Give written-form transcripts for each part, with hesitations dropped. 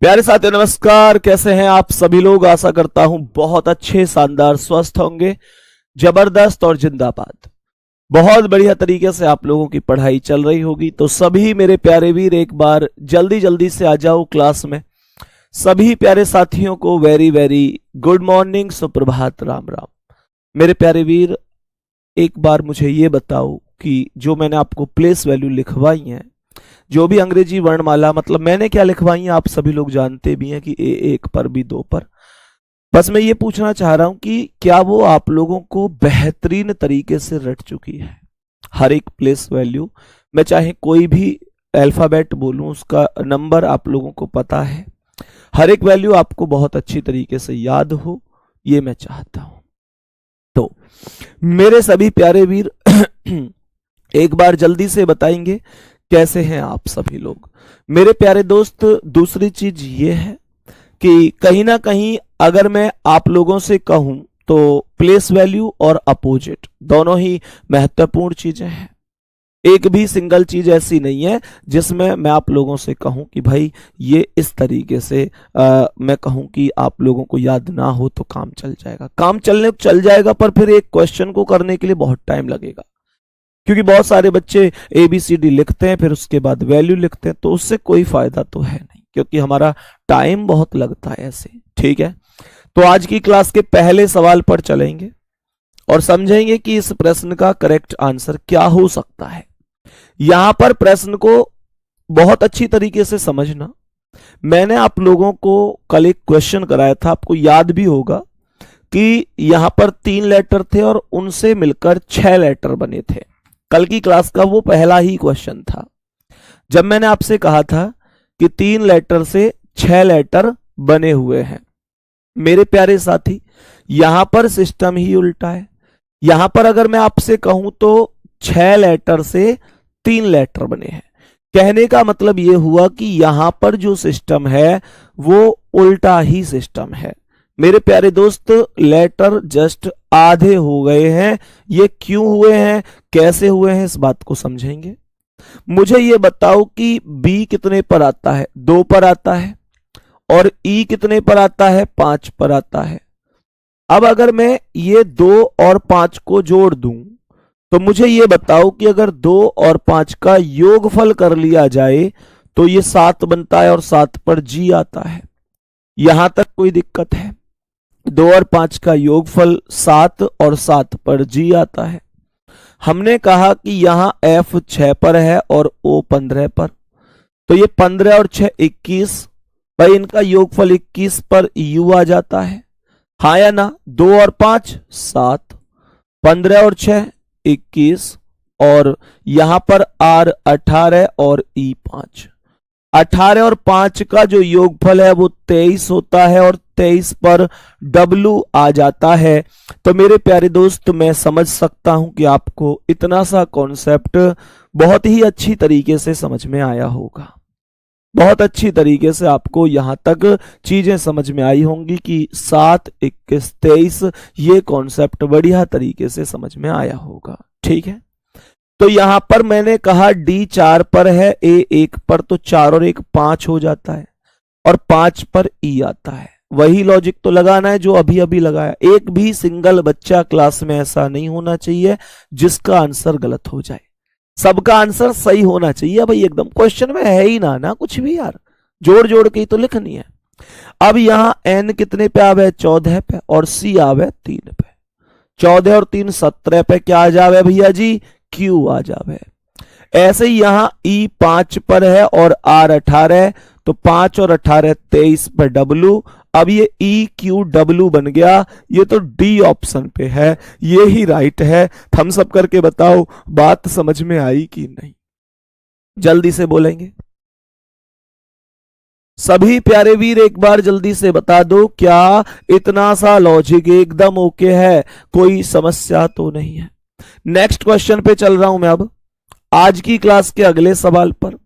प्यारे साथियों नमस्कार। कैसे हैं आप सभी लोग? आशा करता हूं बहुत अच्छे, शानदार, स्वस्थ होंगे, जबरदस्त और जिंदाबाद। बहुत बढ़िया तरीके से आप लोगों की पढ़ाई चल रही होगी। तो सभी मेरे प्यारे वीर एक बार जल्दी जल्दी से आ जाओ क्लास में। सभी प्यारे साथियों को वेरी वेरी गुड मॉर्निंग, सुप्रभात, राम राम। मेरे प्यारे वीर एक बार मुझे ये बताओ कि जो मैंने आपको प्लेस वैल्यू लिखवाई है, जो भी अंग्रेजी वर्णमाला, मतलब मैंने क्या लिखवाई है आप सभी लोग जानते भी हैं कि A1 पर, B2 पर। बस मैं ये पूछना चाह रहा हूं कि क्या वो आप लोगों को बेहतरीन तरीके से रट चुकी है? हर एक प्लेस वैल्यू, मैं चाहे कोई भी अल्फाबेट बोलूं, उसका नंबर आप लोगों को पता है। हर एक वैल्यू आपको बहुत अच्छी तरीके से याद हो, ये मैं चाहता हूं। तो मेरे सभी प्यारे वीर एक बार जल्दी से बताएंगे कैसे हैं आप सभी लोग। मेरे प्यारे दोस्त, दूसरी चीज ये है कि कहीं ना कहीं अगर मैं आप लोगों से कहूं तो प्लेस वैल्यू और अपोजिट दोनों ही महत्वपूर्ण चीजें हैं। एक भी सिंगल चीज ऐसी नहीं है जिसमें मैं आप लोगों से कहूं कि भाई ये इस तरीके से मैं कहूं कि आप लोगों को याद ना हो तो काम चल जाएगा। काम चल जाएगा, पर फिर एक क्वेश्चन को करने के लिए बहुत टाइम लगेगा, क्योंकि बहुत सारे बच्चे ABCD लिखते हैं, फिर उसके बाद वैल्यू लिखते हैं, तो उससे कोई फायदा तो है नहीं, क्योंकि हमारा टाइम बहुत लगता है ऐसे। ठीक है, तो आज की क्लास के पहले सवाल पर चलेंगे और समझेंगे कि इस प्रश्न का करेक्ट आंसर क्या हो सकता है। यहां पर प्रश्न को बहुत अच्छी तरीके से समझना। मैंने आप लोगों को कल एक क्वेश्चन कराया था, आपको याद भी होगा कि यहां पर 3 लेटर थे और उनसे मिलकर 6 लेटर बने थे। कल की क्लास का वो पहला ही क्वेश्चन था, जब मैंने आपसे कहा था कि 3 लेटर से 6 लेटर बने हुए हैं। मेरे प्यारे साथी, यहां पर सिस्टम ही उल्टा है। यहां पर अगर मैं आपसे कहूं तो 6 लेटर से 3 लेटर बने हैं। कहने का मतलब यह हुआ कि यहां पर जो सिस्टम है वो उल्टा ही सिस्टम है। मेरे प्यारे दोस्त, लेटर जस्ट आधे हो गए हैं। ये क्यों हुए हैं, कैसे हुए हैं, इस बात को समझेंगे। मुझे ये बताओ कि B कितने पर आता है? 2 पर आता है। और E कितने पर आता है? 5 पर आता है। अब अगर मैं ये 2 और 5 को जोड़ दूं तो मुझे ये बताओ कि अगर 2 और 5 का योगफल कर लिया जाए तो ये 7 बनता है और 7 पर G आता है। यहां तक कोई दिक्कत है? 2 और 5 का योगफल 7 और 7 पर G आता है। हमने कहा कि यहां F 6 पर है और O 15 पर, तो ये 15 और 6 21। भाई इनका योगफल 21 पर U आ जाता है, हाँ या ना? 2 और 5 7, 15 और 6 21, और यहां पर R 18 और E 5। 18 और 5 का जो योगफल है वो 23 होता है और 23 पर W आ जाता है। तो मेरे प्यारे दोस्त, मैं समझ सकता हूं कि आपको इतना सा कॉन्सेप्ट बहुत ही अच्छी तरीके से समझ में आया होगा। बहुत अच्छी तरीके से आपको यहां तक चीजें समझ में आई होंगी कि 7 21 23 ये कॉन्सेप्ट बढ़िया तरीके से समझ में आया होगा। ठीक है, तो यहां पर मैंने कहा D 4 पर है, A 1 पर, तो 4 और 1 5 हो जाता है और 5 पर E आता है। वही लॉजिक तो लगाना है जो अभी अभी लगाया। एक भी सिंगल बच्चा क्लास में ऐसा नहीं होना चाहिए जिसका आंसर गलत हो जाए। सबका आंसर सही होना चाहिए भाई, एकदम। क्वेश्चन में है ही ना कुछ भी यार, जोड़ जोड़ के ही तो लिखनी है। अब यहां N कितने पे आवे? 14 पे, और C आवे 3 पे। 14 और 3 17 पे क्या आ जावे भैया जी? Q आ जावे। ऐसे ही यहां E 5 पर है और R 18, तो 5 और 18 23 पर W। अब ये EQW बन गया, ये तो D ऑप्शन पे है, ये ही राइट है। थम्स अप करके बताओ बात समझ में आई कि नहीं, जल्दी से बोलेंगे सभी प्यारे वीर। एक बार जल्दी से बता दो, क्या इतना सा लॉजिक एकदम ओके है? कोई समस्या तो नहीं है? नेक्स्ट क्वेश्चन पे चल रहा हूं मैं अब, आज की क्लास के अगले सवाल पर।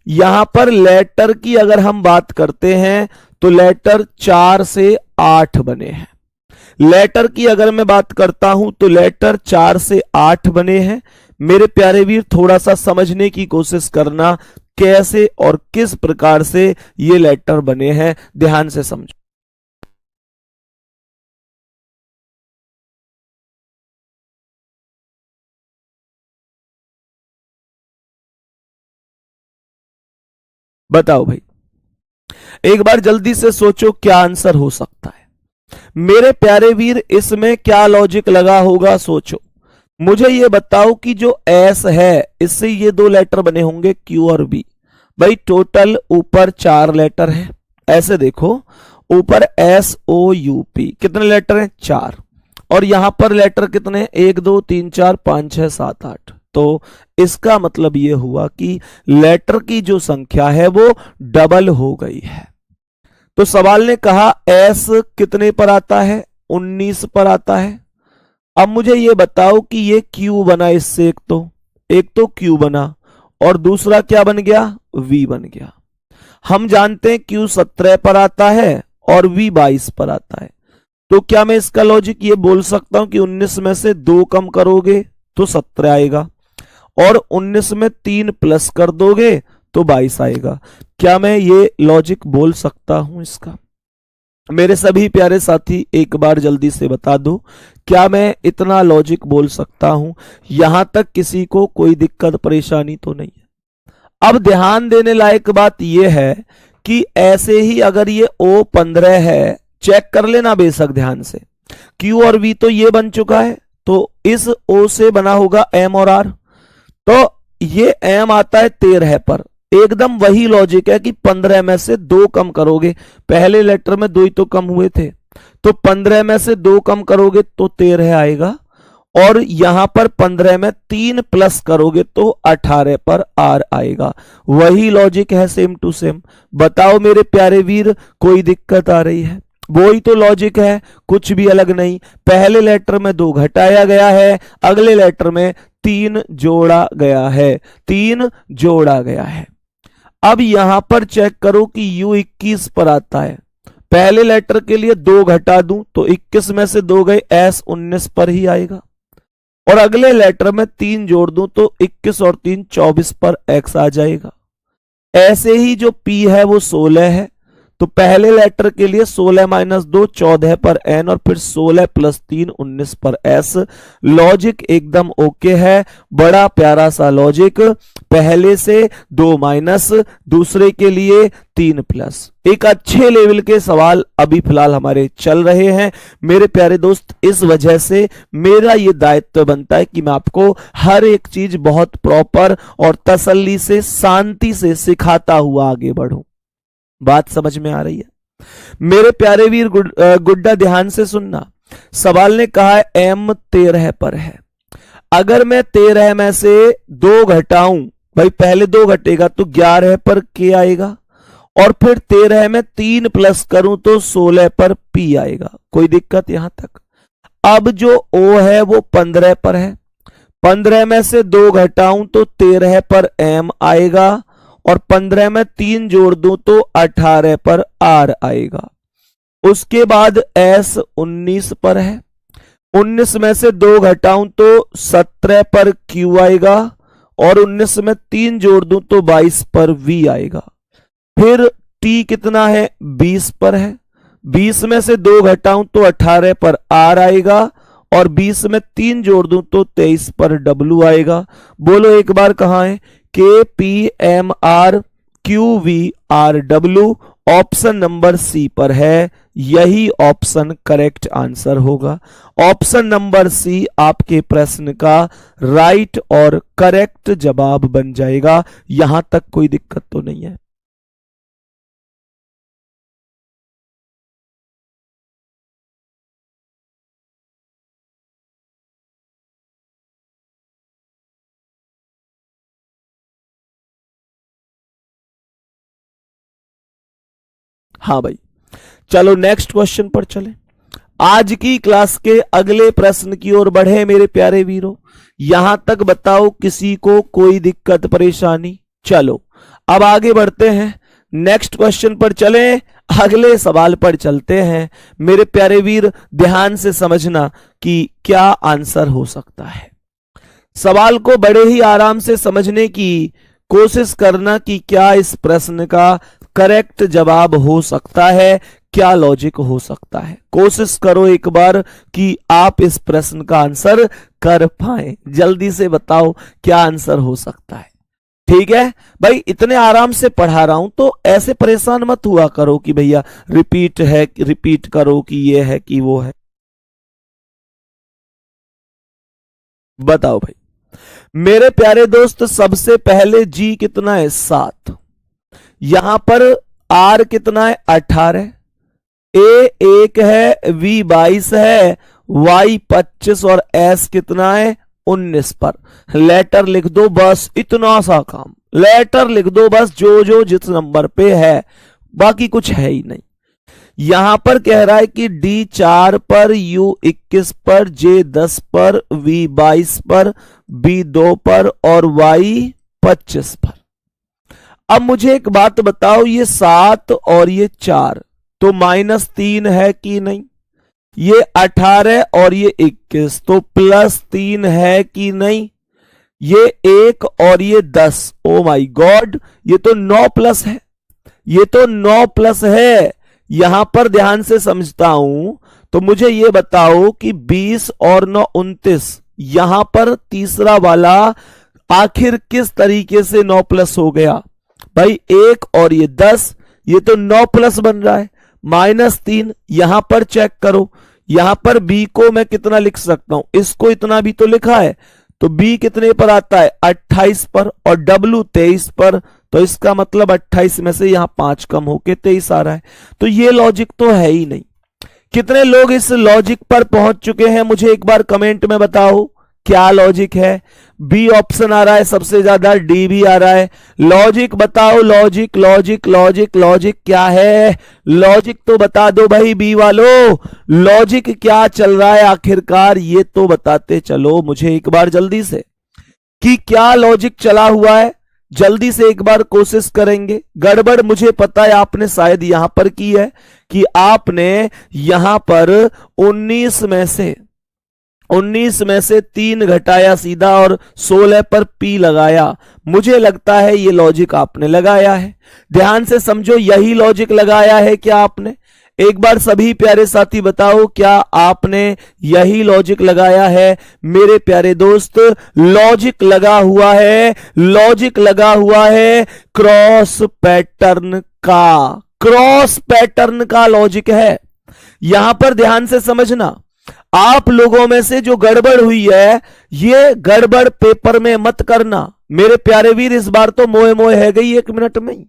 यहां पर लेटर की अगर हम बात करते हैं तो लेटर 4 से 8 बने हैं। लेटर की अगर मैं बात करता हूं तो लेटर 4 से 8 बने हैं। मेरे प्यारे वीर, थोड़ा सा समझने की कोशिश करना। कैसे और किस प्रकार से ये लेटर बने हैं, ध्यान से समझो। बताओ भाई, एक बार जल्दी से सोचो क्या आंसर हो सकता है मेरे प्यारे वीर। इसमें क्या लॉजिक लगा होगा, सोचो। मुझे ये बताओ कि जो एस है इससे ये दो लेटर बने होंगे क्यू और बी। भाई टोटल ऊपर 4 लेटर हैं, ऐसे देखो ऊपर एस ओ यू पी कितने लेटर हैं, 4। और यहां पर लेटर कितने, 1 2 3 4 5 6 7 8। तो इसका मतलब ये हुआ कि लेटर की जो संख्या है वो डबल हो गई है। तो सवाल ने कहा एस कितने पर आता है, 19 पर आता है। अब मुझे ये बताओ कि ये क्यू बना, इससे एक तो क्यू बना और दूसरा क्या बन गया, वी बन गया। हम जानते हैं क्यू 17 पर आता है और वी 22 पर आता है। तो क्या मैं इसका लॉजिक ये बोल सकता हूं कि 19 में से 2 कम करोगे तो 17 आएगा और 19 में 3 प्लस कर दोगे तो 22 आएगा। क्या मैं ये लॉजिक बोल सकता हूं इसका? मेरे सभी प्यारे साथी एक बार जल्दी से बता दो, क्या मैं इतना लॉजिक बोल सकता हूं? यहां तक किसी को कोई दिक्कत परेशानी तो नहीं है। अब ध्यान देने लायक बात यह है कि ऐसे ही अगर ये O15 है, चेक कर लेना बेशक ध्यान से, Q और V तो ये बन चुका है, तो इस O से बना होगा M और R। तो ये M आता है 13 पर, एकदम वही लॉजिक है कि 15 में से 2 कम करोगे, पहले लेटर में 2 ही तो कम हुए थे, तो 15 में से 2 कम करोगे तो 13 आएगा और यहां पर 15 में 3 प्लस करोगे तो 18 पर R आएगा। वही लॉजिक है, सेम टू सेम। बताओ मेरे प्यारे वीर, कोई दिक्कत आ रही है? वही तो लॉजिक है, कुछ भी अलग नहीं। पहले लेटर में 2 घटाया गया है, अगले लेटर में 3 जोड़ा गया है, 3 जोड़ा गया है। अब यहां पर चेक करो कि U 21 पर आता है, पहले लेटर के लिए 2 घटा दूं तो 21 में से 2 गए, S 19 पर ही आएगा और अगले लेटर में 3 जोड़ दूं तो 21 और 3 24 पर X आ जाएगा। ऐसे ही जो P है वो 16 है, तो पहले लेटर के लिए 16 माइनस 2 14 पर N और फिर 16 प्लस 3 19 पर S। लॉजिक एकदम ओके है, बड़ा प्यारा सा लॉजिक। पहले से 2 माइनस, दूसरे के लिए 3 प्लस। एक अच्छे लेवल के सवाल अभी फिलहाल हमारे चल रहे हैं मेरे प्यारे दोस्त। इस वजह से मेरा ये दायित्व बनता है कि मैं आपको हर एक चीज बहुत प्रॉपर और तसल्ली से, शांति से सिखाता हुआ आगे बढ़ूं। बात समझ में आ रही है मेरे प्यारे वीर? गुड्डा ध्यान से सुनना। सवाल ने कहा है M 13 पर है, अगर मैं 13 में से 2 घटाऊं, भाई पहले 2 घटेगा तो 11 पर K आएगा और फिर 13 में 3 प्लस करूं तो 16 पर P आएगा। कोई दिक्कत यहां तक? अब जो O है वो 15 पर है, 15 में से 2 घटाऊं तो 13 पर M आएगा और 15 में 3 जोड़ दूं तो 18 पर R आएगा। उसके बाद S 19 पर है, 19 में से 2 घटाऊं तो 17 पर Q आएगा और 19 में 3 जोड़ दूं तो 22 पर V आएगा। फिर T कितना है, 20 पर है, 20 में से 2 घटाऊं तो 18 पर R आएगा और 20 में 3 जोड़ दूं तो 23 पर W आएगा। बोलो एक बार कहां है? KPMR QVRW option number C पर है। यही ऑप्शन करेक्ट आंसर होगा। ऑप्शन नंबर सी आपके प्रश्न का राइट और करेक्ट जवाब बन जाएगा। यहां तक कोई दिक्कत तो नहीं है? हाँ भाई, चलो नेक्स्ट क्वेश्चन पर चलें। आज की क्लास के अगले प्रश्न की ओर बढ़े मेरे प्यारे वीरों। यहां तक बताओ किसी को कोई दिक्कत परेशानी? चलो अब आगे बढ़ते हैं, नेक्स्ट क्वेश्चन पर चलें, अगले सवाल पर चलते हैं। मेरे प्यारे वीर ध्यान से समझना कि क्या आंसर हो सकता है। सवाल को बड़े ही आराम से समझने की कोशिश करना कि क्या इस प्रश्न का करेक्ट जवाब हो सकता है, क्या लॉजिक हो सकता है। कोशिश करो एक बार कि आप इस प्रश्न का आंसर कर पाए। जल्दी से बताओ क्या आंसर हो सकता है। ठीक है भाई, इतने आराम से पढ़ा रहा हूं तो ऐसे परेशान मत हुआ करो कि भैया रिपीट है, रिपीट करो कि ये है कि वो है। बताओ भाई मेरे प्यारे दोस्त, सबसे पहले जी कितना है 7, यहां पर आर कितना है 18, ए 1 है, वी 22 है, वाई 25 और एस कितना है 19 पर। लेटर लिख दो बस, इतना सा काम, लेटर लिख दो बस जो जिस नंबर पे है, बाकी कुछ है ही नहीं। यहां पर कह रहा है कि डी 4 पर, यू 21 पर, जे 10 पर, वी 22 पर, बी 2 पर और वाई 25 पर। अब मुझे एक बात बताओ, ये 7 और ये 4 तो -3 है कि नहीं, ये 18 और ये 21 तो +3 है कि नहीं, ये 1 और ये 10, ओ माय गॉड ये तो 9 प्लस है, ये तो 9 प्लस है। यहां पर ध्यान से समझता हूं तो मुझे ये बताओ कि 20 और 9 29, यहां पर तीसरा वाला आखिर किस तरीके से 9 प्लस हो गया भाई। 1 और ये 10, ये तो 9 प्लस बन रहा है। -3 यहां पर चेक करो, यहां पर बी को मैं कितना लिख सकता हूं, इसको इतना भी तो लिखा है, तो बी कितने पर आता है 28 पर और डब्ल्यू 23 पर, तो इसका मतलब 28 में से यहां 5 कम होके 23 आ रहा है। तो ये लॉजिक तो है ही नहीं। कितने लोग इस लॉजिक पर पहुंच चुके हैं मुझे एक बार कमेंट में बताओ क्या लॉजिक है। बी ऑप्शन आ रहा है सबसे ज्यादा, डी भी आ रहा है। लॉजिक बताओ, लॉजिक लॉजिक लॉजिक लॉजिक क्या है, लॉजिक तो बता दो भाई बी वालों, लॉजिक क्या चल रहा है आखिरकार, ये तो बताते चलो मुझे एक बार जल्दी से कि क्या लॉजिक चला हुआ है। जल्दी से एक बार कोशिश करेंगे। गड़बड़ मुझे पता है आपने शायद यहां पर की है कि आपने यहां पर 19 में से 3 घटाया सीधा और 16 पर पी लगाया। मुझे लगता है ये लॉजिक आपने लगाया है। ध्यान से समझो, यही लॉजिक लगाया है क्या आपने? एक बार सभी प्यारे साथी बताओ क्या आपने यही लॉजिक लगाया है? मेरे प्यारे दोस्त लॉजिक लगा हुआ है, लॉजिक लगा हुआ है क्रॉस पैटर्न का, क्रॉस पैटर्न का लॉजिक है। यहां पर ध्यान से समझना, आप लोगों में से जो गड़बड़ हुई है ये गड़बड़ पेपर में मत करना मेरे प्यारे वीर। इस बार तो मोए मोए है गई 1 मिनट में ही।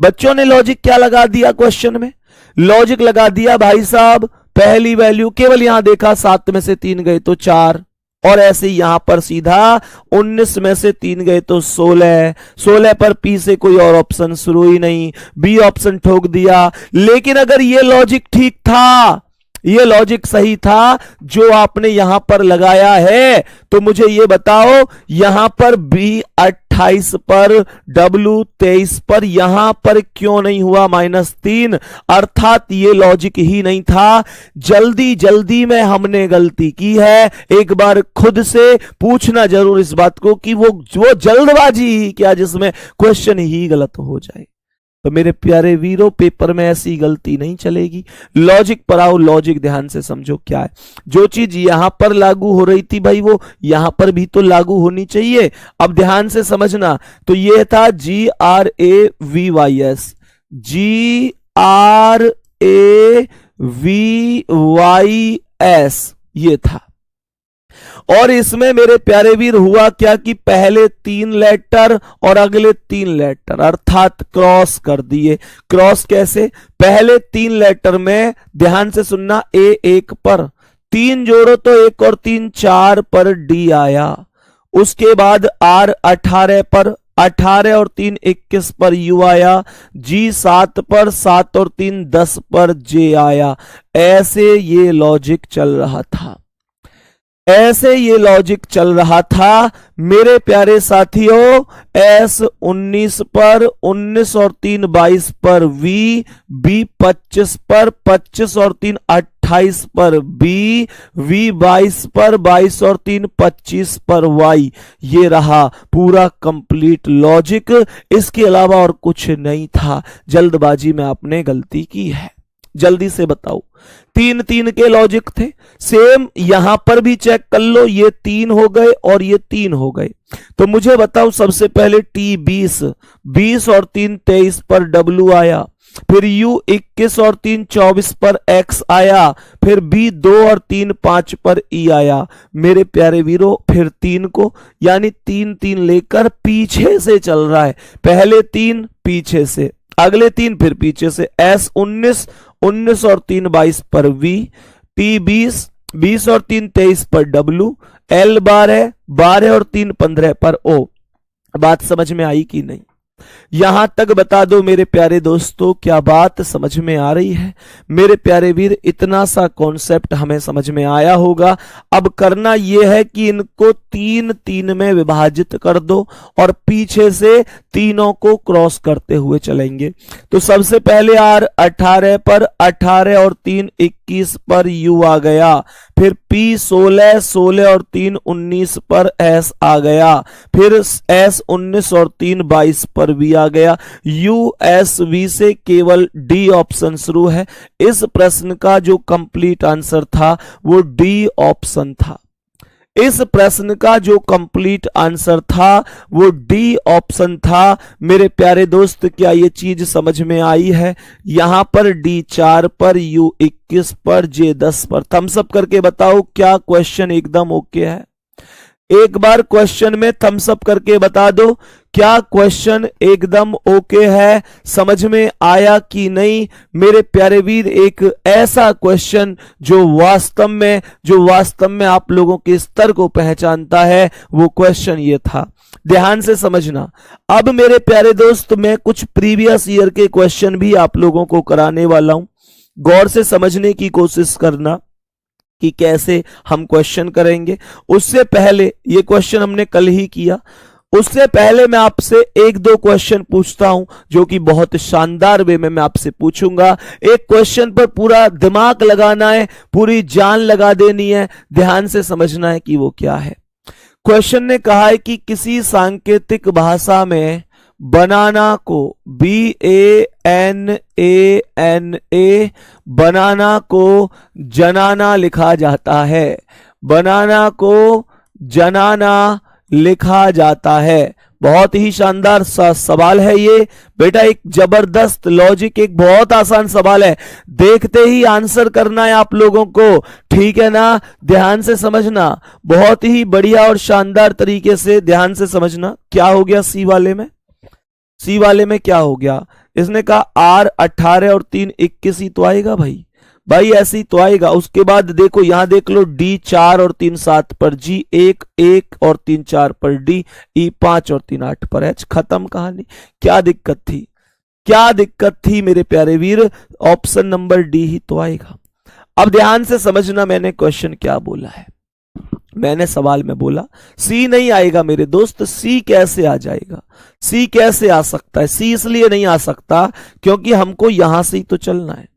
बच्चों ने लॉजिक क्या लगा दिया क्वेश्चन में? लॉजिक लगा दिया भाई साहब, पहली वैल्यू केवल यहां देखा 7 में से 3 गए तो 4, और ऐसे यहां पर सीधा 19 में से 3 गए तो 16, 16 पर पी से कोई और ऑप्शन शुरू ही नहीं, बी ऑप्शन ठोक दिया। लेकिन अगर ये लॉजिक ठीक था, ये लॉजिक सही था जो आपने यहां पर लगाया है, तो मुझे ये बताओ यहां पर बी 28 पर, डब्ल्यू 23 पर, यहां पर क्यों नहीं हुआ -3? अर्थात ये लॉजिक ही नहीं था। जल्दी जल्दी में हमने गलती की है। एक बार खुद से पूछना जरूर इस बात को कि वो जल्दबाजी ही क्या जिसमें क्वेश्चन ही गलत हो जाए। तो मेरे प्यारे वीरों, पेपर में ऐसी गलती नहीं चलेगी। लॉजिक पर आओ, लॉजिक ध्यान से समझो क्या है। जो चीज यहां पर लागू हो रही थी भाई वो यहां पर भी तो लागू होनी चाहिए। अब ध्यान से समझना, तो ये था GRAVYS, GRAVYS ये था। और इसमें मेरे प्यारे वीर हुआ क्या कि पहले 3 लेटर और अगले 3 लेटर अर्थात क्रॉस कर दिए। क्रॉस कैसे? पहले 3 लेटर में ध्यान से सुनना, ए 1 पर 3 जोड़ो तो 1 और 3 4 पर डी आया। उसके बाद आर 18 पर, 18 और 3 21 पर यू आया। जी 7 पर, 7 और 3 10 पर जे आया। ऐसे ये लॉजिक चल रहा था, ऐसे ये लॉजिक चल रहा था मेरे प्यारे साथियों। एस 19 पर, 19 और 3 22 पर वी, बी 25 पर, 25 और 3 28 पर बी, V 22 पर 22 और 3 25 पर Y। ये रहा पूरा कंप्लीट लॉजिक, इसके अलावा और कुछ नहीं था। जल्दबाजी में आपने गलती की है। जल्दी से बताओ, 3-3 के लॉजिक थे। सेम यहां पर भी चेक कर लो, ये 3 हो गए और ये 3 हो गए। तो मुझे बताओ सबसे पहले T 20 और 3 23 पर W आया, फिर U 21 और 3 24 पर X आया, फिर B 2 और 3 5 पर E आया। मेरे प्यारे वीरों, फिर 3 को यानी 3-3 लेकर पीछे से चल रहा है। पहले 3 पीछे से, अगले 3 फिर पीछे से। S 19 और 3 22 पर V, T 20 और 3 23 पर W, L 12 और 3 15 पर O। बात समझ में आई कि नहीं? यहां तक बता दो मेरे प्यारे दोस्तों, क्या बात समझ में आ रही है? मेरे प्यारे वीर, इतना सा कॉन्सेप्ट हमें समझ में आया होगा। अब करना यह है कि इनको 3-3 में विभाजित कर दो और पीछे से तीनों को क्रॉस करते हुए चलेंगे। तो सबसे पहले R 18 पर 18 और 3 21 पर U आ गया, फिर P 16 और 3 19 पर S आ गया, फिर S 19 और 3 22 पर V आ गया। USB से केवल D ऑप्शन शुरू है। इस प्रश्न का जो कंप्लीट आंसर था वो D ऑप्शन था। इस प्रश्न का जो कंप्लीट आंसर था वो डी ऑप्शन था। मेरे प्यारे दोस्त, क्या ये चीज समझ में आई है? यहां पर डी 4 पर, यू 21 पर, जे 10 पर। थम्स अप करके बताओ क्या क्वेश्चन एकदम ओके है? एक बार क्वेश्चन में थम्स अप करके बता दो, क्या क्वेश्चन एकदम ओके है? समझ में आया कि नहीं? मेरे प्यारे वीर, एक ऐसा क्वेश्चन जो वास्तव में आप लोगों के स्तर को पहचानता है, वो क्वेश्चन ये था। ध्यान से समझना। अब मेरे प्यारे दोस्त, मैं कुछ प्रीवियस ईयर के क्वेश्चन भी आप लोगों को कराने वाला हूं। गौर से समझने की कोशिश करना कि कैसे हम क्वेश्चन करेंगे। उससे पहले, ये क्वेश्चन हमने कल ही किया, उससे पहले मैं आपसे 1-2 क्वेश्चन पूछता हूं जो कि बहुत शानदार वे में मैं आपसे पूछूंगा। एक क्वेश्चन पर पूरा दिमाग लगाना है, पूरी जान लगा देनी है, ध्यान से समझना है कि वो क्या है। क्वेश्चन ने कहा है कि किसी सांकेतिक भाषा में बनाना को, BANANA, बनाना को जनाना लिखा जाता है। बनाना को जनाना लिखा जाता है। बहुत ही शानदार सा सवाल है ये बेटा, एक जबरदस्त लॉजिक, एक बहुत आसान सवाल है। देखते ही आंसर करना है आप लोगों को, ठीक है ना? ध्यान से समझना, बहुत ही बढ़िया और शानदार तरीके से ध्यान से समझना। क्या हो गया सी वाले में? सी वाले में क्या हो गया? इसने कहा R 18 और 3 21 ही तो आएगा भाई ऐसे ही तो आएगा। उसके बाद देखो, यहां देख लो, D 4 और 3 7 पर, G 1 और 3 4 पर, D E 5 और 3 8 पर, H। खत्म कहानी। क्या दिक्कत थी? क्या दिक्कत थी मेरे प्यारे वीर? ऑप्शन नंबर डी ही तो आएगा। अब ध्यान से समझना, मैंने क्वेश्चन क्या बोला है। मैंने सवाल में बोला सी नहीं आएगा मेरे दोस्त। सी कैसे आ जाएगा? सी कैसे आ सकता है? सी इसलिए नहीं आ सकता क्योंकि हमको यहां से ही तो चलना है।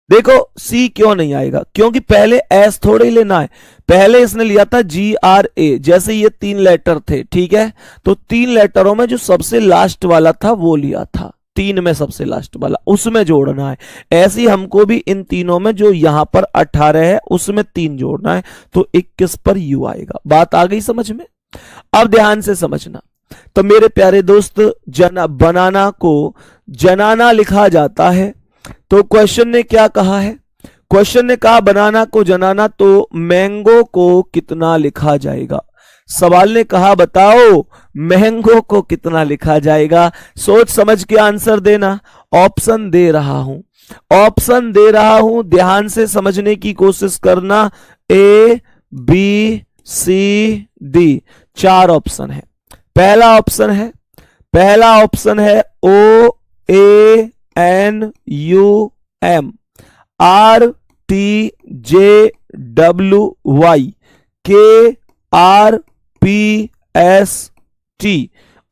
देखो, सी क्यों नहीं आएगा? क्योंकि पहले एस थोड़े ही लेना है। पहले इसने लिया था GRA, जैसे ये 3 लेटर थे, ठीक है? तो 3 लेटरों में जो सबसे लास्ट वाला था वो लिया था, 3 में सबसे लास्ट वाला, उसमें जोड़ना है। ऐसे ही हमको भी इन तीनों में जो यहां पर 18 है उसमें 3 जोड़ना है, तो 21 पर यू आएगा। बात आ गई समझ में? अब ध्यान से समझना। तो मेरे प्यारे दोस्त, बनाना को जनाना लिखा जाता है। तो क्वेश्चन ने क्या कहा है? क्वेश्चन ने कहा बनाना को जनाना, तो मैंगो को कितना लिखा जाएगा? सवाल ने कहा बताओ मैंगो को कितना लिखा जाएगा? सोच समझ के आंसर देना। ऑप्शन दे रहा हूं, ध्यान से समझने की कोशिश करना। A B C D 4 option है। पहला ऑप्शन है OANUM RTJWY KRPST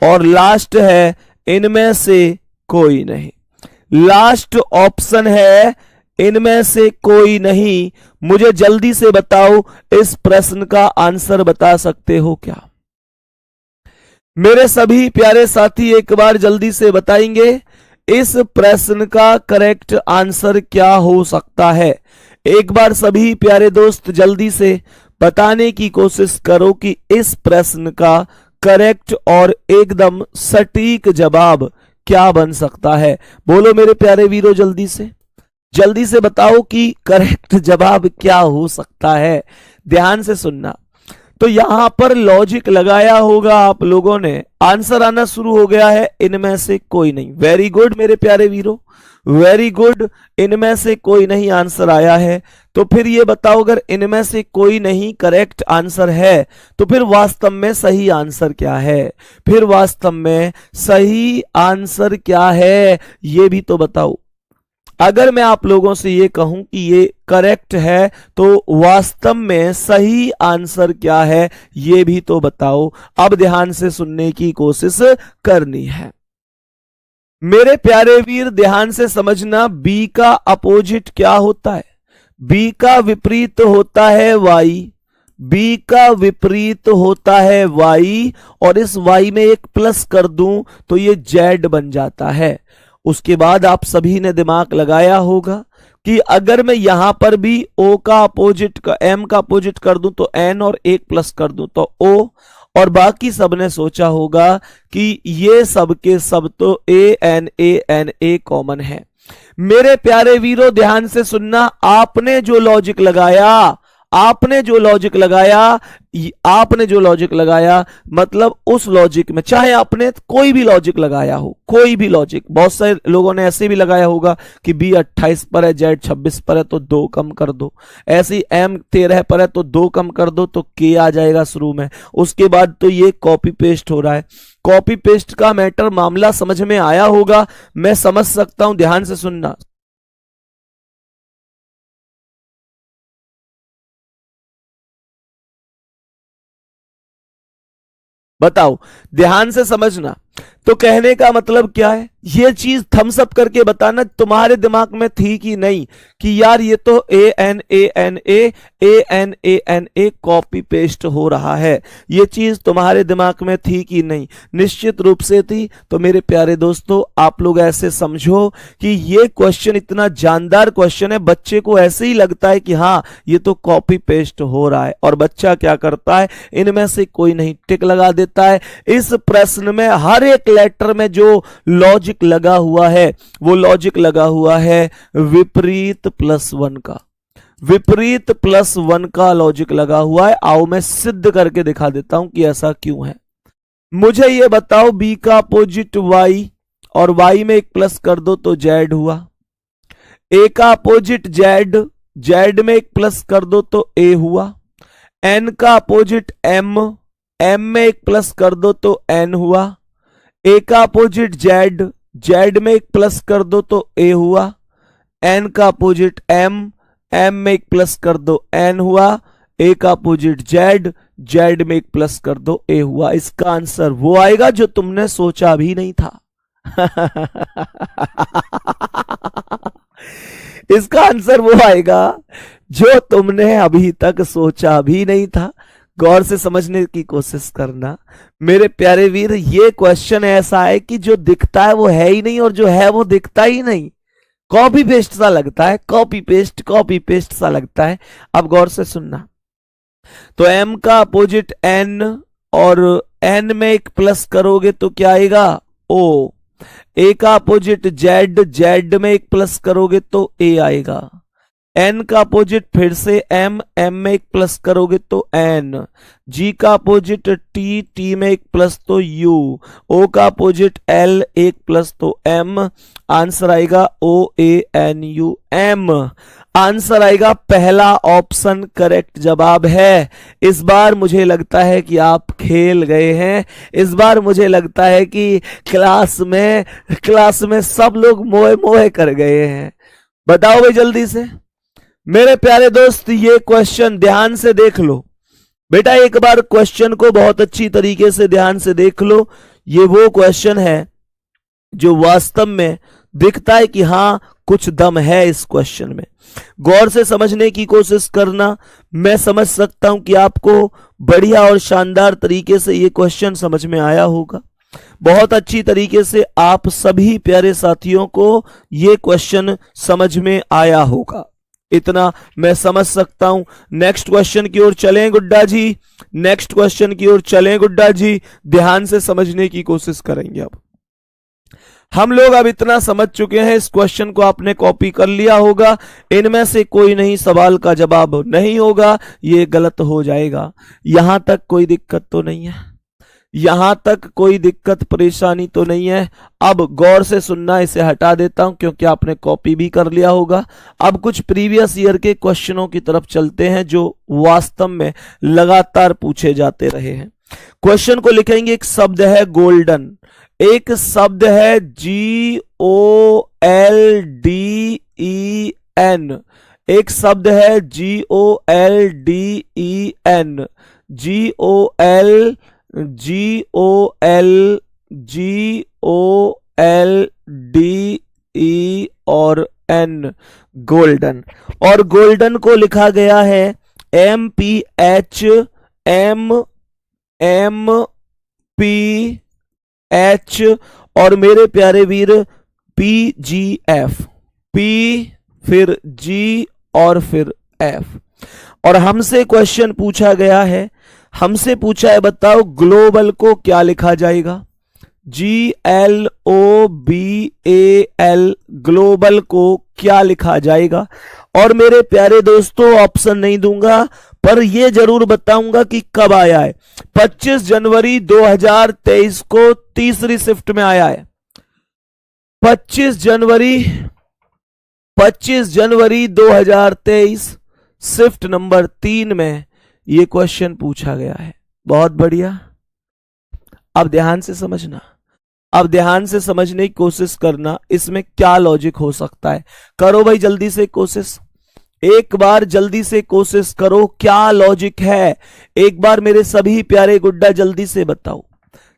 और लास्ट है इनमें से कोई नहीं। लास्ट ऑप्शन है इनमें से कोई नहीं। मुझे जल्दी से बताओ, इस प्रश्न का आंसर बता सकते हो क्या? मेरे सभी प्यारे साथी एक बार जल्दी से बताएंगे, इस प्रश्न का करेक्ट आंसर क्या हो सकता है? एक बार सभी प्यारे दोस्त जल्दी से बताने की कोशिश करो कि इस प्रश्न का करेक्ट और एकदम सटीक जवाब क्या बन सकता है। बोलो मेरे प्यारे वीरों, जल्दी से बताओ कि करेक्ट जवाब क्या हो सकता है। ध्यान से सुनना। तो यहां पर लॉजिक लगाया होगा आप लोगों ने, आंसर आना शुरू हो गया है, इनमें से कोई नहीं। वेरी गुड मेरे प्यारे वीरों, वेरी गुड। इनमें से कोई नहीं आंसर आया है। तो फिर ये बताओ, अगर इनमें से कोई नहीं करेक्ट आंसर है तो फिर वास्तव में सही आंसर क्या है? फिर वास्तव में सही आंसर क्या है ये भी तो बताओ। अगर मैं आप लोगों से ये कहूं कि ये करेक्ट है तो वास्तव में सही आंसर क्या है ये भी तो बताओ। अब ध्यान से सुनने की कोशिश करनी है मेरे प्यारे वीर, ध्यान से समझना। बी का अपोजिट क्या होता है? बी का विपरीत होता है वाई। बी का विपरीत होता है वाई, और इस वाई में एक प्लस कर दूं तो ये जेड बन जाता है। उसके बाद आप सभी ने दिमाग लगाया होगा कि अगर मैं यहां पर भी ओ का अपोजिट का एम का अपोजिट कर दूं तो एन, और एक प्लस कर दूं तो ओ, और बाकी सबने सोचा होगा कि ये सब के सब तो ए एन ए कॉमन है। मेरे प्यारे वीरों ध्यान से सुनना, आपने जो लॉजिक लगाया मतलब उस लॉजिक में, चाहे आपने कोई भी लॉजिक लगाया हो, कोई भी लॉजिक, बहुत सारे लोगों ने ऐसे भी लगाया होगा कि बी 28 पर है, जेड 26 पर है तो 2 कम कर दो, ऐसे ही एम 13 पर है तो 2 कम कर दो तो के आ जाएगा शुरू में। उसके बाद तो ये कॉपी पेस्ट हो रहा है। कॉपी पेस्ट का मैटर मामला समझ में आया होगा, मैं समझ सकता हूं। ध्यान से सुनना, बताओ, ध्यान से समझना। तो कहने का मतलब क्या है, ये चीज थम्स अप करके बताना तुम्हारे दिमाग में थी कि नहीं कि यार ये तो A N A copy paste हो रहा है। ये चीज तुम्हारे दिमाग में थी कि नहीं? निश्चित रूप से थी। तो मेरे प्यारे दोस्तों, आप लोग ऐसे समझो कि ये क्वेश्चन इतना जानदार क्वेश्चन है, बच्चे को ऐसे ही लगता है कि हाँ ये तो कॉपी पेस्ट हो रहा है, और बच्चा क्या करता है, इनमें से कोई नहीं टिक लगा देता है। इस प्रश्न में हर एक लेटर में जो लॉजिक लगा हुआ है वो लॉजिक लगा हुआ है विपरीत +1 का। विपरीत +1 का लॉजिक लगा हुआ है। आओ मैं सिद्ध करके दिखा देता हूं कि ऐसा क्यों है। मुझे ये बताओ, बी का अपोजिट वाई, और वाई में एक प्लस कर दो तो जेड हुआ। ए का अपोजिट जेड, जेड में एक प्लस कर दो तो ए हुआ। एन का अपोजिट एम, एम में एक प्लस कर दो तो एन हुआ। ए का अपोजिट जेड, जेड में एक प्लस कर दो तो ए हुआ। एन का अपोजिट एम, एम में एक प्लस कर दो एन हुआ। ए का अपोजिट जेड, जेड में एक प्लस कर दो ए हुआ। इसका आंसर वो आएगा जो तुमने सोचा भी नहीं था। इसका आंसर वो आएगा जो तुमने अभी तक सोचा भी नहीं था। गौर से समझने की कोशिश करना मेरे प्यारे वीर। ये क्वेश्चन ऐसा है कि जो दिखता है वो है ही नहीं, और जो है वो दिखता ही नहीं। कॉपी पेस्ट सा लगता है, कॉपी पेस्ट सा लगता है। अब गौर से सुनना। तो एम का अपोजिट एन, और एन में एक प्लस करोगे तो क्या आएगा, ओ। ए का अपोजिट जेड, जेड में एक प्लस करोगे तो ए आएगा। एन का अपोजिट फिर से एम, एम में एक प्लस करोगे तो एन। जी का अपोजिट टी, टी में एक प्लस तो यू। ओ का अपोजिट एल, एक प्लस तो एम। आंसर आएगा ओ A N you M. Answer आएगा पहला ऑप्शन करेक्ट जवाब है। इस बार मुझे लगता है कि आप खेल गए हैं। इस बार मुझे लगता है कि क्लास में सब लोग मोए मोए कर गए हैं। बताओ भाई जल्दी से मेरे प्यारे दोस्त, ये क्वेश्चन ध्यान से देख लो बेटा। एक बार क्वेश्चन को बहुत अच्छी तरीके से ध्यान से देख लो। ये वो क्वेश्चन है जो वास्तव में दिखता है कि हाँ कुछ दम है इस क्वेश्चन में। गौर से समझने की कोशिश करना। मैं समझ सकता हूं कि आपको बढ़िया और शानदार तरीके से ये क्वेश्चन समझ में आया होगा। बहुत अच्छी तरीके से आप सभी प्यारे साथियों को ये क्वेश्चन समझ में आया होगा, इतना मैं समझ सकता हूं। नेक्स्ट क्वेश्चन की ओर चलें गुड्डा जी, नेक्स्ट क्वेश्चन की ओर चलें गुड्डा जी। ध्यान से समझने की कोशिश करेंगे। अब हम लोग अब इतना समझ चुके हैं, इस क्वेश्चन को आपने कॉपी कर लिया होगा। इनमें से कोई नहीं सवाल का जवाब नहीं होगा, ये गलत हो जाएगा। यहां तक कोई दिक्कत तो नहीं है, यहां तक कोई दिक्कत परेशानी तो नहीं है। अब गौर से सुनना, इसे हटा देता हूं क्योंकि आपने कॉपी भी कर लिया होगा। अब कुछ प्रीवियस ईयर के क्वेश्चनों की तरफ चलते हैं जो वास्तव में लगातार पूछे जाते रहे हैं। क्वेश्चन को लिखेंगे, एक शब्द है गोल्डन, एक शब्द है GOLDEN, एक शब्द है GOLDEN, GOLDE और N, गोल्डन। और गोल्डन को लिखा गया है MPH और मेरे प्यारे वीर PGF, P फिर G और फिर F। और हमसे क्वेश्चन पूछा गया है, हमसे पूछा है बताओ ग्लोबल को क्या लिखा जाएगा। GLOBAL, ग्लोबल को क्या लिखा जाएगा। और मेरे प्यारे दोस्तों ऑप्शन नहीं दूंगा, पर यह जरूर बताऊंगा कि कब आया है। 25 जनवरी 2023 को तीसरी शिफ्ट में आया है। 25 जनवरी 2023 शिफ्ट नंबर 3 में यह क्वेश्चन पूछा गया है। बहुत बढ़िया। अब ध्यान से समझना, अब ध्यान से समझने की कोशिश करना, इसमें क्या लॉजिक हो सकता है। करो भाई जल्दी से कोशिश, एक बार जल्दी से कोशिश करो, क्या लॉजिक है। एक बार मेरे सभी प्यारे गुड्डा जल्दी से बताओ।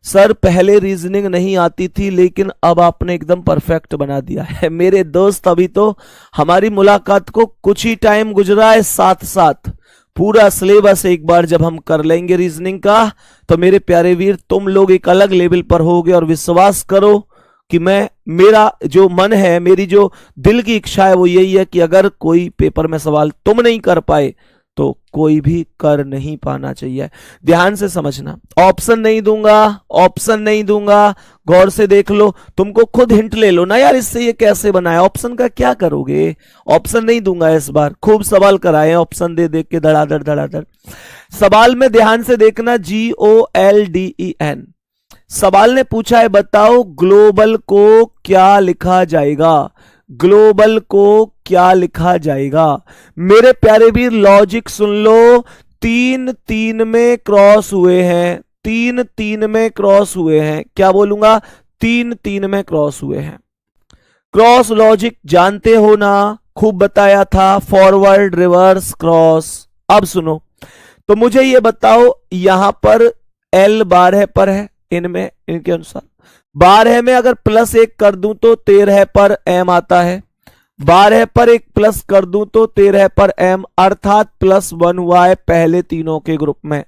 सर पहले रीजनिंग नहीं आती थी लेकिन अब आपने एकदम परफेक्ट बना दिया है। मेरे दोस्त अभी तो हमारी मुलाकात को कुछ ही टाइम गुजरा है, साथ साथ पूरा सिलेबस एक बार जब हम कर लेंगे रीजनिंग का, तो मेरे प्यारे वीर तुम लोग एक अलग लेवल पर होगे। और विश्वास करो कि मेरा जो मन है, मेरी जो दिल की इच्छा है वो यही है कि अगर कोई पेपर में सवाल तुम नहीं कर पाए तो कोई भी कर नहीं पाना चाहिए। ध्यान से समझना, ऑप्शन नहीं दूंगा, ऑप्शन नहीं दूंगा, गौर से देख लो, तुमको खुद हिंट ले लो ना यार, इससे ये कैसे बनाया। ऑप्शन का क्या करोगे, ऑप्शन नहीं दूंगा इस बार। खूब सवाल कराए ऑप्शन दे दे के धड़ाधड़ धड़ाधड़। सवाल में ध्यान से देखना, GOLDEN सवाल ने पूछा है बताओ ग्लोबल को क्या लिखा जाएगा, ग्लोबल को क्या लिखा जाएगा। मेरे प्यारे भी लॉजिक सुन लो, 3-3 में क्रॉस हुए हैं, 3-3 में क्रॉस हुए हैं। क्या बोलूंगा, 3-3 में क्रॉस हुए हैं। क्रॉस लॉजिक जानते हो ना, खूब बताया था, फॉरवर्ड रिवर्स क्रॉस। अब सुनो, तो मुझे ये बताओ यहां पर L 12 पर है, इनमें इनके अनुसार 12 में अगर +1 कर दूं तो 13 पर M आता है। 12 पर एक प्लस कर दूं तो 13 पर M, अर्थात +1 हुआ है पहले तीनों के ग्रुप में।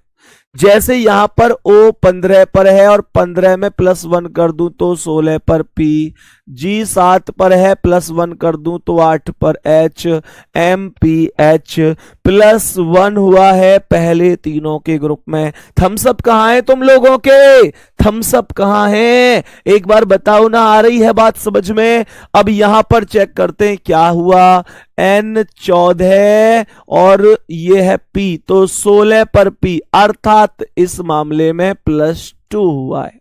जैसे यहां पर O 15 पर है और 15 में +1 कर दूं तो 16 पर P, G 7 पर है, +1 कर दूं तो 8 पर H, MPH +1 हुआ है पहले तीनों के ग्रुप में। थम्सअप कहां है तुम लोगों के, थम्सअप कहां है, एक बार बताओ ना, आ रही है बात समझ में। अब यहां पर चेक करते हैं क्या हुआ, N 14 और ये है P, तो 16 पर P, अर्थात इस मामले में +2 हुआ है,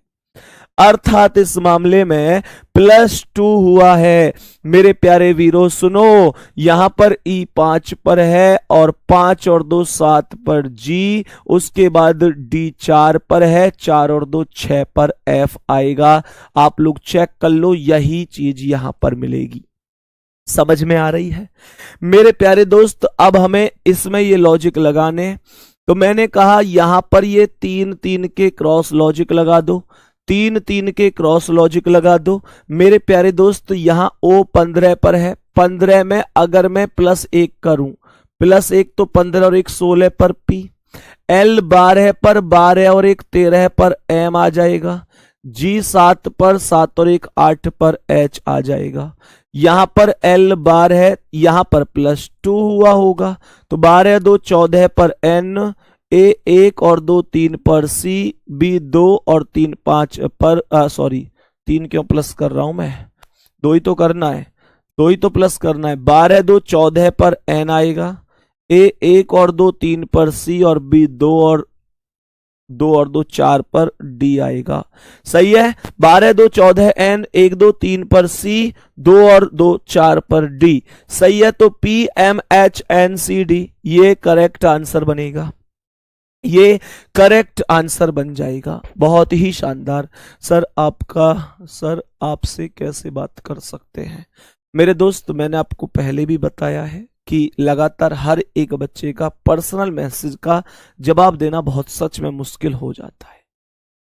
अर्थात इस मामले में +2 हुआ है। मेरे प्यारे वीरों सुनो, यहां पर E 5 पर है और 5 और 2 7 पर G, उसके बाद D 4 पर है, 4 और 2 6 पर F आएगा। आप लोग चेक कर लो, यही चीज यहां पर मिलेगी। समझ में आ रही है मेरे प्यारे दोस्त। अब हमें इसमें ये लॉजिक लगाने, तो मैंने कहा यहां पर ये 3-3 के क्रॉस लॉजिक लगा दो। तीन तीन के क्रॉस लॉजिक लगा दो। मेरे प्यारे दोस्त यहां O 15 पर है, 15 में अगर मैं +1 करूं, +1 तो 15 और 1 16 पर P, L 12 पर 12 और 1 13 पर M आ जाएगा, G 7 पर 7 और 1 8 पर H आ जाएगा। यहां पर L 12 है, यहां पर +2 हुआ होगा, तो 12 2 14 पर N, A 1 और 2 3 पर C, B 2 और 3 5 पर सॉरी 3 क्यों प्लस कर रहा हूं मैं, 2 ही तो करना है, 2 ही तो प्लस करना है। 12 2 14 पर N आएगा, A 1 और 2 3 पर C और B 2 और 2 4 पर D आएगा। सही है, 12 2 14 N, 1 2 3 पर C, 2 और 2 4 पर D। सही है, तो P M H N C D ये करेक्ट आंसर बनेगा, ये करेक्ट आंसर बन जाएगा। बहुत ही शानदार। सर आपसे कैसे बात कर सकते हैं? मेरे दोस्त मैंने आपको पहले भी बताया है कि लगातार हर एक बच्चे का पर्सनल मैसेज का जवाब देना बहुत सच में मुश्किल हो जाता है।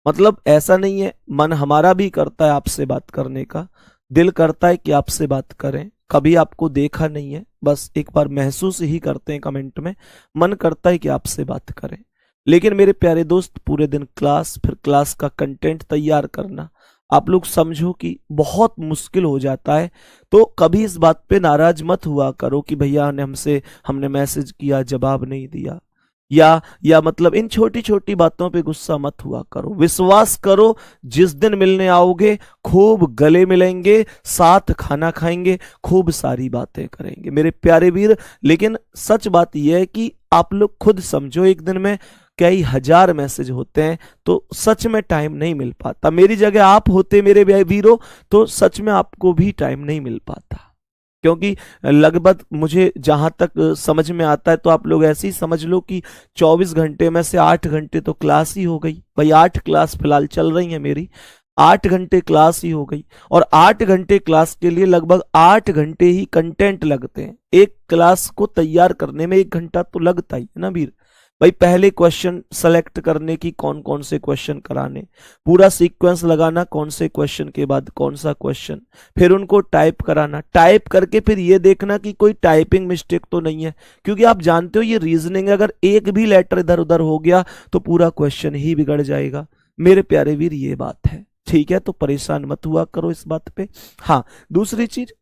मतलब ऐसा नहीं है, मन हमारा भी करता है आपसे बात करने का, दिल करता है कि आपसे बात करें, कभी आपको देखा नहीं है, बस एक बार महसूस ही करते हैं कमेंट में, मन करता है कि आपसे बात करें। लेकिन मेरे प्यारे दोस्त पूरे दिन क्लास, फिर क्लास का कंटेंट तैयार करना, आप लोग समझो कि बहुत मुश्किल हो जाता है। तो कभी इस बात पे नाराज मत हुआ करो कि भैया हमने मैसेज किया जवाब नहीं दिया, या मतलब इन छोटी छोटी बातों पे गुस्सा मत हुआ करो। विश्वास करो, जिस दिन मिलने आओगे खूब गले मिलेंगे, साथ खाना खाएंगे, खूब सारी बातें करेंगे मेरे प्यारे वीर। लेकिन सच बात यह है कि आप लोग खुद समझो, एक दिन में कई हजार मैसेज होते हैं, तो सच में टाइम नहीं मिल पाता। मेरी जगह आप होते मेरे वीरों, तो सच में आपको भी टाइम नहीं मिल पाता, क्योंकि लगभग मुझे जहां तक समझ में आता है, तो आप लोग ऐसे ही समझ लो कि 24 घंटे में से 8 घंटे तो क्लास ही हो गई। भाई 8 क्लास फिलहाल चल रही है मेरी, 8 घंटे क्लास ही हो गई, और 8 घंटे क्लास के लिए लगभग 8 घंटे ही कंटेंट लगते हैं। एक क्लास को तैयार करने में 1 घंटा तो लगता ही है ना वीर। भाई पहले क्वेश्चन सेलेक्ट करने की, कौन कौन से क्वेश्चन कराने, पूरा सीक्वेंस लगाना, कौन से क्वेश्चन के बाद कौन सा क्वेश्चन, फिर उनको टाइप कराना, टाइप करके फिर ये देखना कि कोई टाइपिंग मिस्टेक तो नहीं है, क्योंकि आप जानते हो ये रीजनिंग, अगर एक भी लेटर इधर उधर हो गया तो पूरा क्वेश्चन ही बिगड़ जाएगा मेरे प्यारे वीर, ये बात है। ठीक है, तो परेशान मत हुआ करो इस बात पे। हाँ, दूसरी चीज,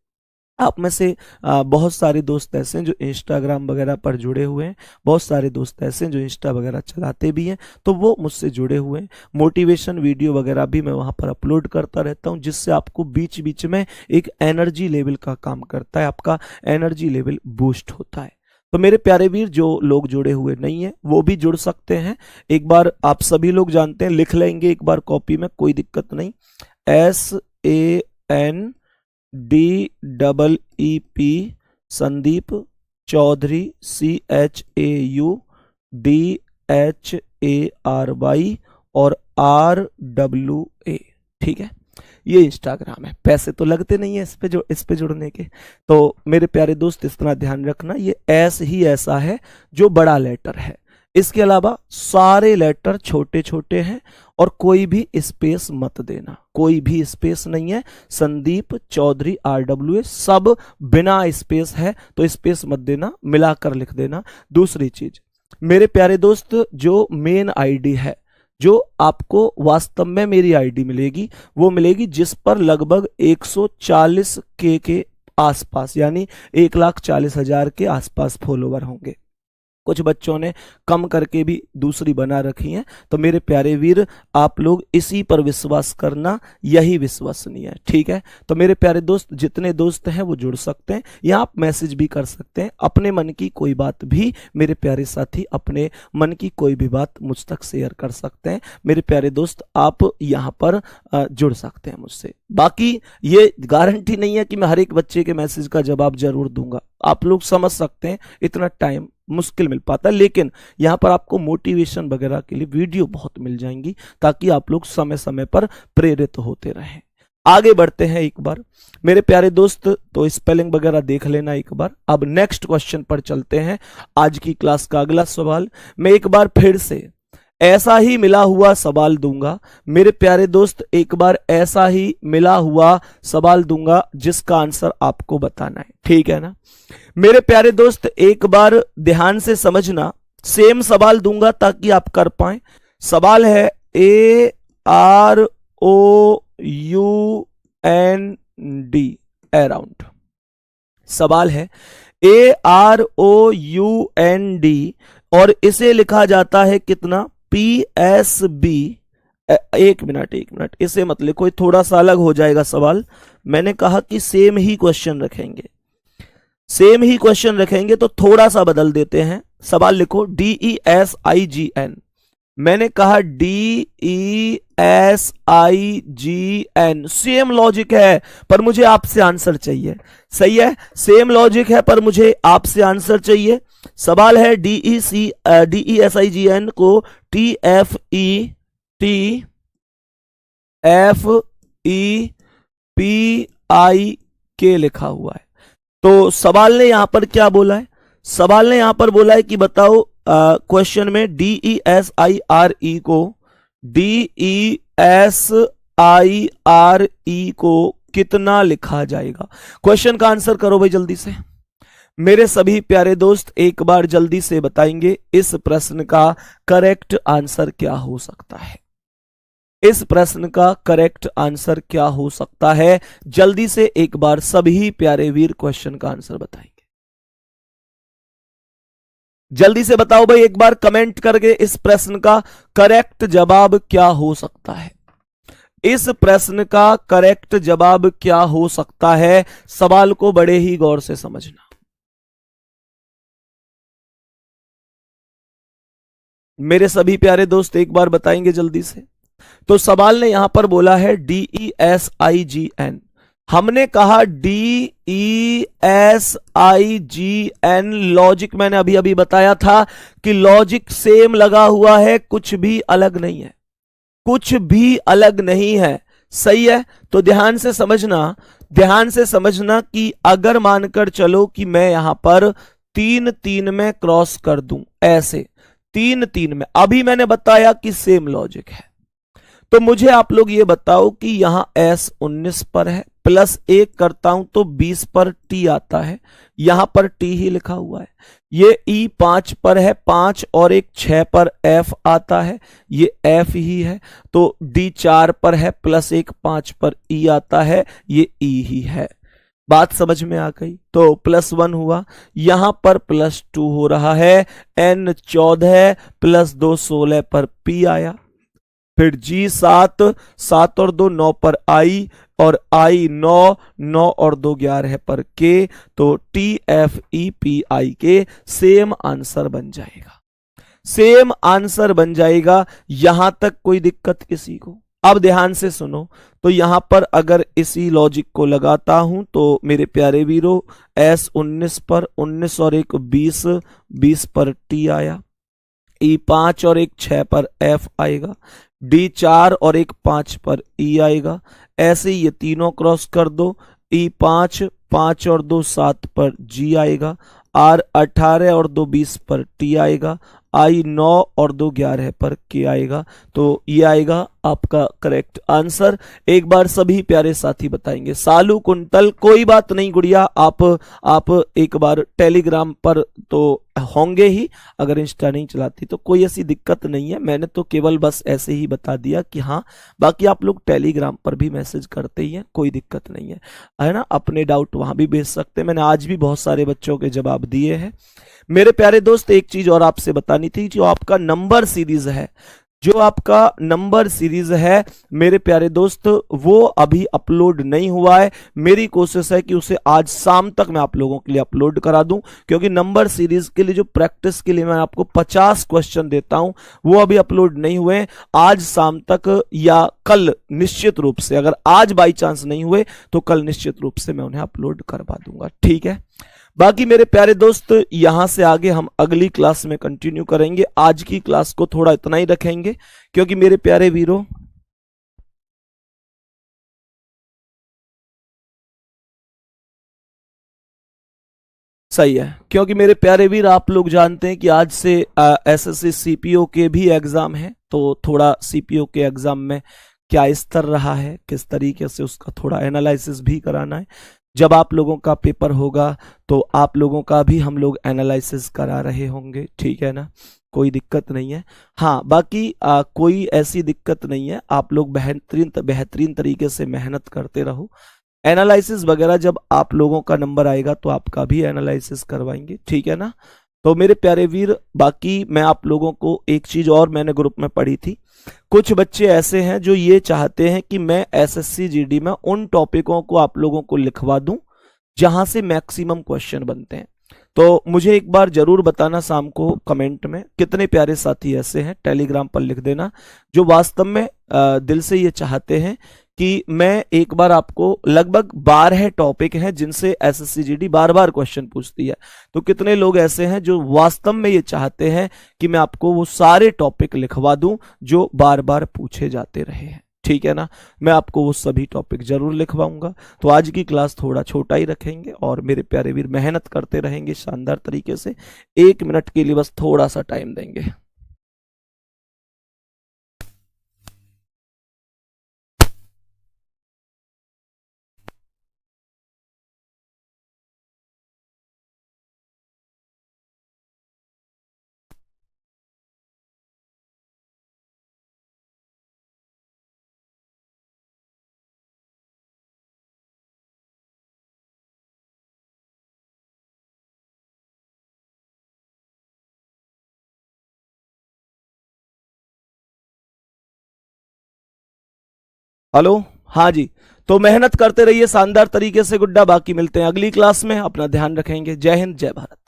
आप में से बहुत सारे दोस्त ऐसे हैं जो इंस्टाग्राम वगैरह पर जुड़े हुए हैं, बहुत सारे दोस्त ऐसे हैं जो इंस्टा वगैरह चलाते भी हैं, तो वो मुझसे जुड़े हुए हैं। मोटिवेशन वीडियो वगैरह भी मैं वहां पर अपलोड करता रहता हूं, जिससे आपको बीच बीच में एक एनर्जी लेवल का काम करता है, आपका एनर्जी लेवल बूस्ट होता है। तो मेरे प्यारे वीर, जो लोग जुड़े हुए नहीं है वो भी जुड़ सकते हैं। एक बार आप सभी लोग जानते हैं, लिख लेंगे एक बार कॉपी में, कोई दिक्कत नहीं। SANDEEP संदीप चौधरी, CHAUDHARY और RWA। ठीक है, ये इंस्टाग्राम है। पैसे तो लगते नहीं है इस पे जुड़ने के। तो मेरे प्यारे दोस्त इस तरह ध्यान रखना, ये एस ही ऐसा है जो बड़ा लेटर है, इसके अलावा सारे लेटर छोटे छोटे हैं, और कोई भी स्पेस मत देना, कोई भी स्पेस नहीं है। संदीप चौधरी RWA सब बिना स्पेस है, तो स्पेस मत देना, मिलाकर लिख देना। दूसरी चीज मेरे प्यारे दोस्त, जो मेन आईडी है, जो आपको वास्तव में मेरी आईडी मिलेगी, वो मिलेगी जिस पर लगभग 140K के आसपास, यानी 1,40,000 के आसपास फॉलोवर होंगे। कुछ बच्चों ने कम करके भी दूसरी बना रखी है। तो मेरे प्यारे वीर, आप लोग इसी पर विश्वास करना, यही विश्वसनीय है। ठीक है, तो मेरे प्यारे दोस्त, जितने दोस्त हैं वो जुड़ सकते हैं, या आप मैसेज भी कर सकते हैं, अपने मन की कोई बात भी मेरे प्यारे साथी, अपने मन की कोई भी बात मुझ तक शेयर कर सकते हैं। मेरे प्यारे दोस्त, आप यहाँ पर जुड़ सकते हैं मुझसे। बाकी ये गारंटी नहीं है कि मैं हर एक बच्चे के मैसेज का जवाब जरूर दूंगा, आप लोग समझ सकते हैं इतना टाइम मुश्किल मिल पाता है, लेकिन यहाँ पर आपको मोटिवेशन वगैरह के लिए वीडियो बहुत मिल जाएंगी, ताकि आप लोग समय समय पर प्रेरित होते रहें। आगे बढ़ते हैं एक बार मेरे प्यारे दोस्त, तो स्पेलिंग वगैरह देख लेना एक बार। अब नेक्स्ट क्वेश्चन पर चलते हैं, आज की क्लास का अगला सवाल। मैं एक बार फिर से ऐसा ही मिला हुआ सवाल दूंगा मेरे प्यारे दोस्त, एक बार ऐसा ही मिला हुआ सवाल दूंगा जिसका आंसर आपको बताना है, ठीक है ना मेरे प्यारे दोस्त। एक बार ध्यान से समझना, सेम सवाल दूंगा ताकि आप कर पाए। सवाल है AROUND, अराउंड। सवाल है AROUND और इसे लिखा जाता है कितना, PSB। एक मिनट, इसे मत लिखो, थोड़ा सा अलग हो जाएगा सवाल। मैंने कहा कि सेम ही क्वेश्चन रखेंगे, तो थोड़ा सा बदल देते हैं। सवाल लिखो DESIGN। मैंने कहा DESIGN, सेम लॉजिक है पर मुझे आपसे आंसर चाहिए। सही है, सेम लॉजिक है पर मुझे आपसे आंसर चाहिए। सवाल है DESIGN को TFEPIK लिखा हुआ है। तो सवाल ने यहां पर क्या बोला है, सवाल ने यहां पर बोला है कि बताओ क्वेश्चन में DESIRE को कितना लिखा जाएगा। क्वेश्चन का आंसर करो भाई जल्दी से मेरे सभी प्यारे दोस्त, एक बार जल्दी से बताएंगे इस प्रश्न का करेक्ट आंसर क्या हो सकता है। इस प्रश्न का करेक्ट आंसर क्या हो सकता है, जल्दी से एक बार सभी प्यारे वीर क्वेश्चन का आंसर बताएंगे। जल्दी से बताओ भाई एक बार कमेंट करके, इस प्रश्न का करेक्ट जवाब क्या हो सकता है। इस प्रश्न का करेक्ट जवाब क्या हो सकता है, सवाल को बड़े ही गौर से समझना। मेरे सभी प्यारे दोस्त एक बार बताएंगे जल्दी से। तो सवाल ने यहां पर बोला है DESIGN, हमने कहा DESIGN लॉजिक, मैंने अभी अभी बताया था कि लॉजिक सेम लगा हुआ है, कुछ भी अलग नहीं है, कुछ भी अलग नहीं है। सही है, तो ध्यान से समझना कि अगर मानकर चलो कि मैं यहां पर 3-3 में क्रॉस कर दूं, ऐसे 3-3 में, अभी मैंने बताया कि सेम लॉजिक है, तो मुझे आप लोग ये बताओ कि यहां S19 पर है, प्लस 1 करता हूं तो 20 पर T आता है, यहां पर T ही लिखा हुआ है। ये E5 पर है, 5 और 1 6 पर F आता है, ये F ही है। तो D4 पर है, प्लस 1 5 पर E आता है, ये E ही है। बात समझ में आ गई, तो +1 हुआ, यहां पर +2 हो रहा है, N14 प्लस 2 16 पर P आया, फिर G7 7 और 2 9 पर I, और I 9 9 और 2 11 पर K, तो TFEPIK सेम आंसर बन जाएगा, सेम आंसर बन जाएगा। यहां तक कोई दिक्कत किसी को? अब ध्यान से सुनो, तो यहां पर अगर इसी लॉजिक को लगाता हूं तो मेरे प्यारे वीरों S19 पर 19 और 1 20 20 पर T आया, E5 और 1 6 पर F आएगा, D4 और 1 5 पर E आएगा। ऐसे ये तीनों क्रॉस कर दो, E5 5 और 2 7 पर G आएगा, R 18 और 2 20 पर T आएगा, I 9 और 2 11 पर K आएगा। तो ये आएगा आपका करेक्ट आंसर। एक बार सभी प्यारे साथी बताएंगे। सालू कुंतल, कोई बात नहीं गुड़िया, आप एक बार टेलीग्राम पर तो होंगे ही, अगर इंस्टा नहीं चलाती तो कोई ऐसी दिक्कत नहीं है, मैंने तो केवल बस ऐसे ही बता दिया कि हाँ, बाकी आप लोग टेलीग्राम पर भी मैसेज करते ही हैं, कोई दिक्कत नहीं है ना, अपने डाउट वहां भी भेज सकते हैं। मैंने आज भी बहुत सारे बच्चों के जवाब दिए हैं। मेरे प्यारे दोस्त एक चीज और आपसे बतानी थी, जो आपका नंबर सीरीज है, जो आपका नंबर सीरीज है मेरे प्यारे दोस्त, वो अभी अपलोड नहीं हुआ है। मेरी कोशिश है कि उसे आज शाम तक मैं आप लोगों के लिए अपलोड करा दूं, क्योंकि नंबर सीरीज के लिए जो प्रैक्टिस के लिए मैं आपको 50 क्वेश्चन देता हूं वो अभी अपलोड नहीं हुए हैं। आज शाम तक या कल निश्चित रूप से, अगर आज बाई चांस नहीं हुए तो कल निश्चित रूप से मैं उन्हें अपलोड करवा दूंगा, ठीक है। बाकी मेरे प्यारे दोस्त यहां से आगे हम अगली क्लास में कंटिन्यू करेंगे। आज की क्लास को थोड़ा इतना ही रखेंगे, क्योंकि मेरे प्यारे वीरों सही है, क्योंकि मेरे प्यारे वीर आप लोग जानते हैं कि आज से एसएससी सीपीओ के भी एग्जाम है, तो थोड़ा सीपीओ के एग्जाम में क्या स्तर रहा है, किस तरीके से उसका थोड़ा एनालिसिस भी कराना है। जब आप लोगों का पेपर होगा तो आप लोगों का भी हम लोग एनालिसिस करा रहे होंगे, ठीक है ना, कोई दिक्कत नहीं है। हाँ, बाकी कोई ऐसी दिक्कत नहीं है, आप लोग बेहतरीन बेहतरीन तरीके से मेहनत करते रहो। एनालिसिस वगैरह जब आप लोगों का नंबर आएगा तो आपका भी एनालिसिस करवाएंगे, ठीक है ना। तो मेरे प्यारे वीर, बाकी मैं आप लोगों को एक चीज और मैंने ग्रुप में पढ़ी थी, कुछ बच्चे ऐसे हैं जो ये चाहते हैं कि मैं एसएससी जीडी में उन टॉपिकों को आप लोगों को लिखवा दूं जहां से मैक्सिमम क्वेश्चन बनते हैं। तो मुझे एक बार जरूर बताना शाम को कमेंट में कितने प्यारे साथी ऐसे हैं, टेलीग्राम पर लिख देना, जो वास्तव में दिल से ये चाहते हैं कि मैं एक बार आपको, लगभग 12 टॉपिक हैं जिनसे एसएससी जीडी बार बार क्वेश्चन पूछती है। तो कितने लोग ऐसे हैं जो वास्तव में ये चाहते हैं कि मैं आपको वो सारे टॉपिक लिखवा दूं जो बार बार पूछे जाते रहे हैं, ठीक है ना। मैं आपको वो सभी टॉपिक जरूर लिखवाऊंगा। तो आज की क्लास थोड़ा छोटा ही रखेंगे और मेरे प्यारे वीर मेहनत करते रहेंगे शानदार तरीके से। 1 मिनट के लिए बस थोड़ा सा टाइम देंगे। हेलो, हाँ जी। तो मेहनत करते रहिए शानदार तरीके से गुड्डा, बाकी मिलते हैं अगली क्लास में। अपना ध्यान रखेंगे। जय हिंद, जय भारत।